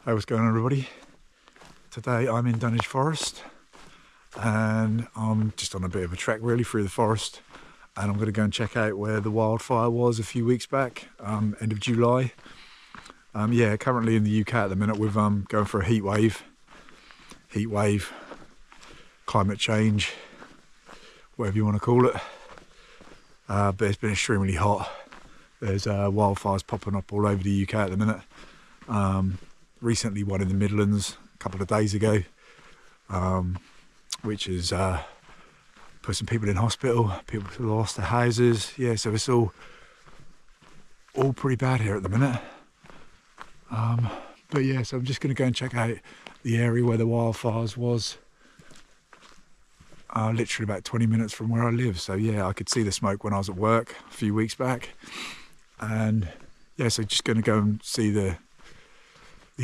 Hey, what's going on, everybody? Today I'm in Dunwich Forest and I'm just on a bit of a trek really through the forest, and I'm going to go and check out where the wildfire was a few weeks back, end of July. Yeah, currently in the UK at the minute we're going for a heat wave, climate change, whatever you want to call it. But it's been extremely hot. There's wildfires popping up all over the UK at the minute. Recently one in the Midlands a couple of days ago, which has put some people in hospital, people who lost their houses. Yeah, so it's all pretty bad here at the minute. But yeah, so I'm just going to go and check out the area where the wildfires was. Literally about 20 minutes from where I live. So yeah, I could see the smoke when I was at work a few weeks back. And yeah, so just going to go and see the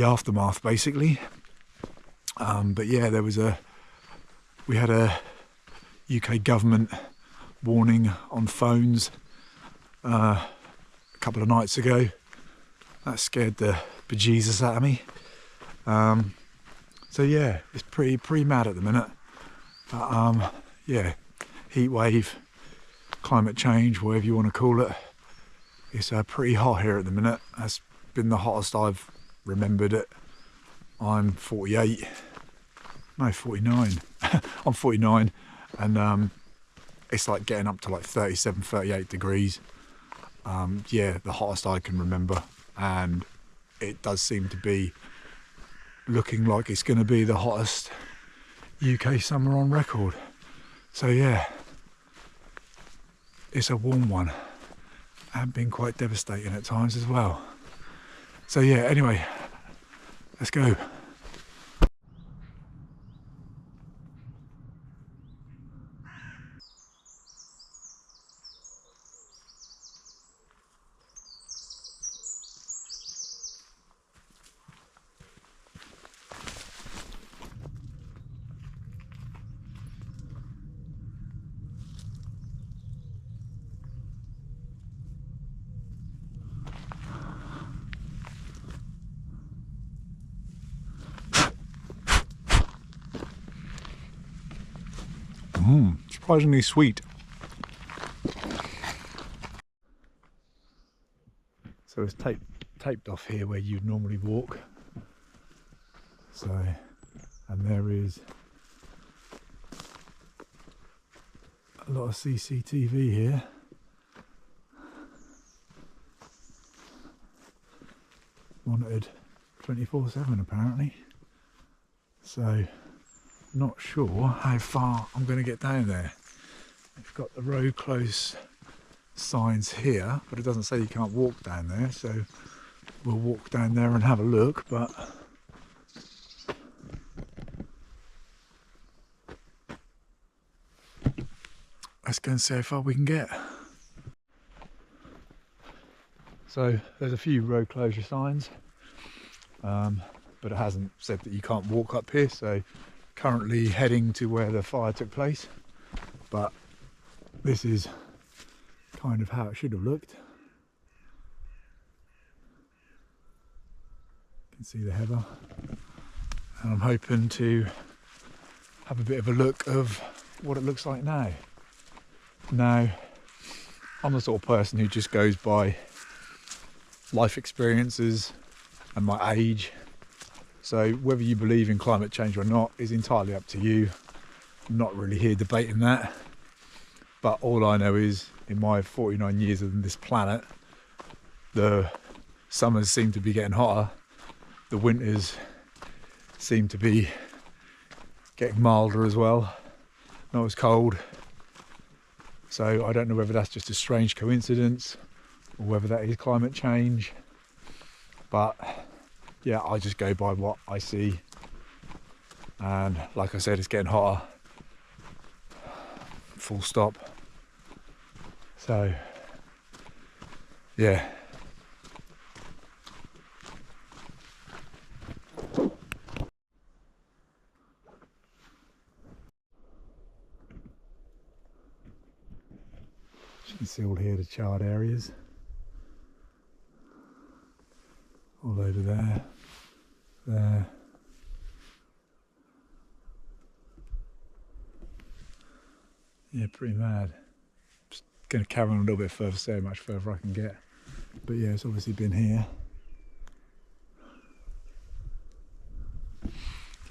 aftermath basically. But yeah, we had a UK government warning on phones a couple of nights ago. That scared the bejesus out of me. So yeah, it's pretty mad at the minute. But yeah, heat wave, climate change, whatever you want to call it. It's pretty hot here at the minute. That's been the hottest I've remembered it. I'm 49. I'm 49, and it's like getting up to like 37, 38 degrees. Yeah, the hottest I can remember, and it does seem to be looking like it's going to be the hottest UK summer on record. So yeah, it's a warm one and been quite devastating at times as well. So yeah, anyway, let's go. Surprisingly sweet. So it's taped off here where you'd normally walk. So, and there is a lot of CCTV here. Monitored 24/7 apparently. So, not sure how far I'm going to get down there. We've got the road close signs here, but it doesn't say you can't walk down there, so we'll walk down there and have a look. But let's go and see how far we can get. So there's a few road closure signs, but it hasn't said that you can't walk up here. So currently heading to where the fire took place, but this is kind of how it should have looked. You can see the heather, and I'm hoping to have a bit of a look of what it looks like now. Now, I'm the sort of person who just goes by life experiences and my age, so whether you believe in climate change or not is entirely up to you. I'm not really here debating that. But all I know is, in my 49 years on this planet, the summers seem to be getting hotter, the winters seem to be getting milder as well, not as cold. So I don't know whether that's just a strange coincidence or whether that is climate change. But yeah, I just go by what I see. And like I said, it's getting hotter. Full stop. So yeah, you can see all here the charred areas all over there. there. Yeah, pretty mad. Just going to carry on a little bit further, see how much further I can get. But yeah, it's obviously been here. You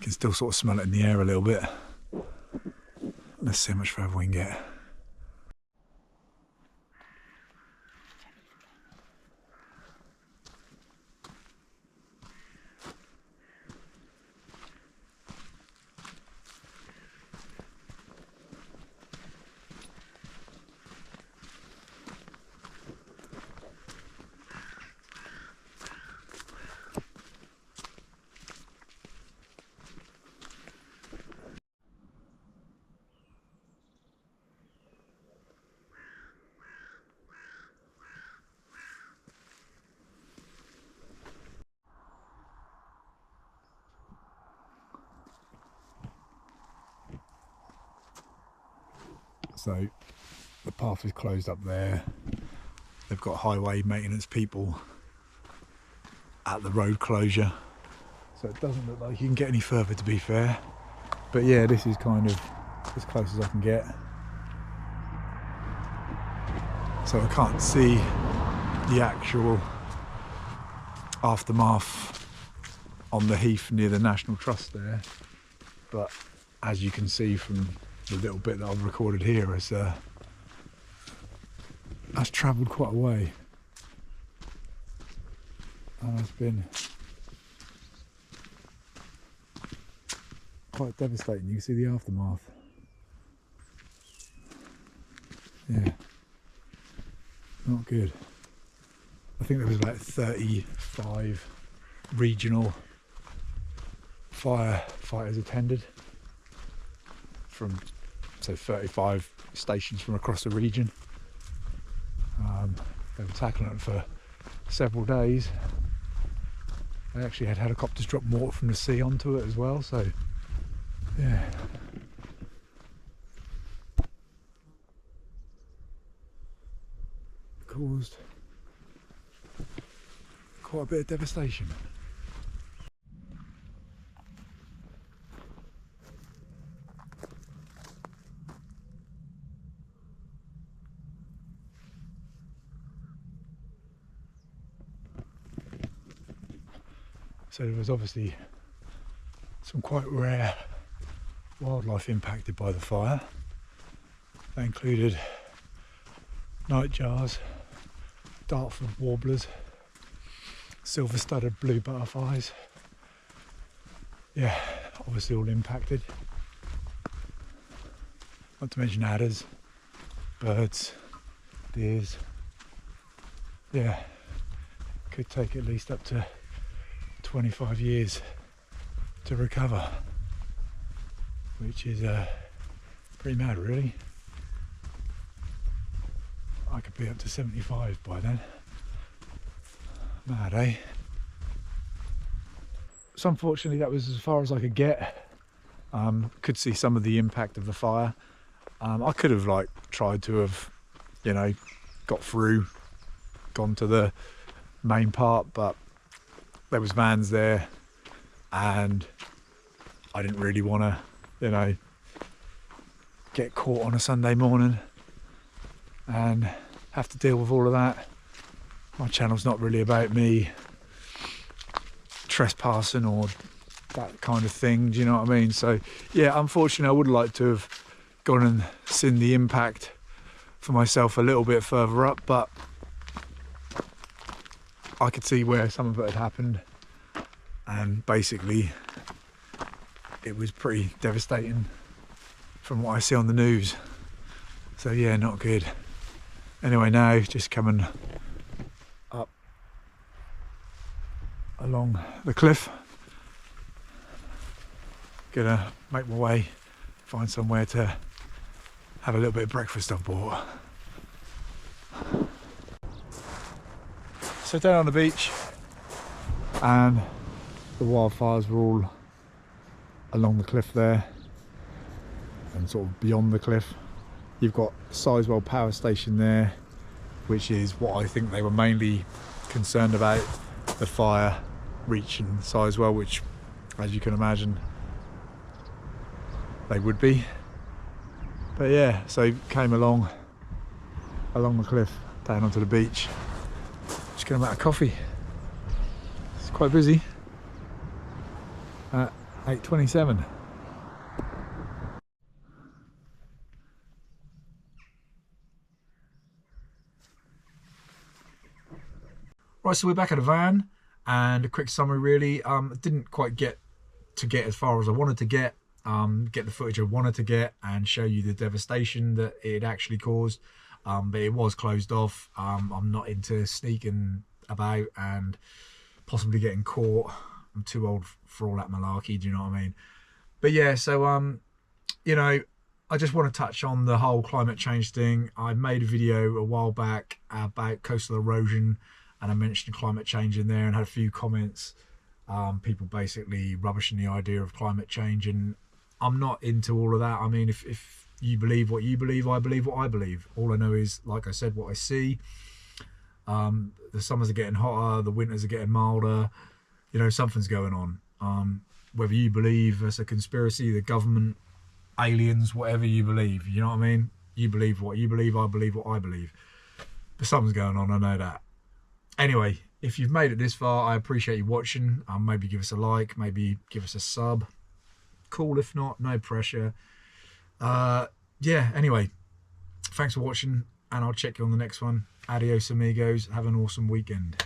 can still sort of smell it in the air a little bit. Let's see how much further we can get. So the path is closed up there. They've got highway maintenance people at the road closure. So it doesn't look like you can get any further, to be fair. But yeah, this is kind of as close as I can get. So I can't see the actual aftermath on the heath near the National Trust there. But as you can see from the little bit that I've recorded here, has travelled quite a way, and it's been quite devastating. You can see the aftermath. Yeah, not good. I think there was about 35 regional firefighters attended from, so 35 stations from across the region. They were tackling it for several days. They actually had helicopters drop water from the sea onto it as well, so yeah. Caused quite a bit of devastation. So there was obviously some quite rare wildlife impacted by the fire. That included nightjars, Dartford warblers, silver-studded blue butterflies. Yeah, obviously all impacted. Not to mention adders, birds, deers. Yeah, could take at least up to 25 years to recover, which is pretty mad, really. I could be up to 75 by then. Mad, eh? So unfortunately that was as far as I could get. Could see some of the impact of the fire. I could have tried to have, got through, gone to the main part, but there was vans there and I didn't really want to, get caught on a Sunday morning and have to deal with all of that. My channel's not really about me trespassing or that kind of thing, do you know what I mean? So yeah, unfortunately I would like to have gone and seen the impact for myself a little bit further up, but I could see where some of it had happened, and basically it was pretty devastating from what I see on the news. So yeah, not good. Anyway, now just coming up along the cliff, gonna make my way, find somewhere to have a little bit of breakfast I've bought. So down on the beach, and the wildfires were all along the cliff there and sort of beyond the cliff. You've got Sizewell Power Station there, which is what I think they were mainly concerned about, the fire reach and size well, which, as you can imagine, they would be. But yeah, so came along the cliff down onto the beach, just getting about a coffee. It's quite busy at 8:27. Right, so we're back at the van, and a quick summary really. Didn't quite get as far as I wanted to get the footage I wanted to get and show you the devastation that it actually caused, but it was closed off. I'm not into sneaking about and possibly getting caught. I'm too old for all that malarkey, do you know what I mean? But yeah, so you know, I just want to touch on the whole climate change thing. I made a video a while back about coastal erosion, and I mentioned climate change in there and had a few comments, people basically rubbishing the idea of climate change, and I'm not into all of that. I mean, if you believe what you believe, I believe what I believe. All I know is, like I said, what I see. The summers are getting hotter, the winters are getting milder. You know, something's going on. Whether you believe it's a conspiracy, the government, aliens, whatever you believe, you know what I mean? You believe what you believe, I believe what I believe. But something's going on, I know that. Anyway, if you've made it this far, I appreciate you watching. Maybe give us a like, maybe give us a sub. Cool, if not, no pressure. Yeah, anyway, thanks for watching, and I'll check you on the next one. Adios amigos, have an awesome weekend.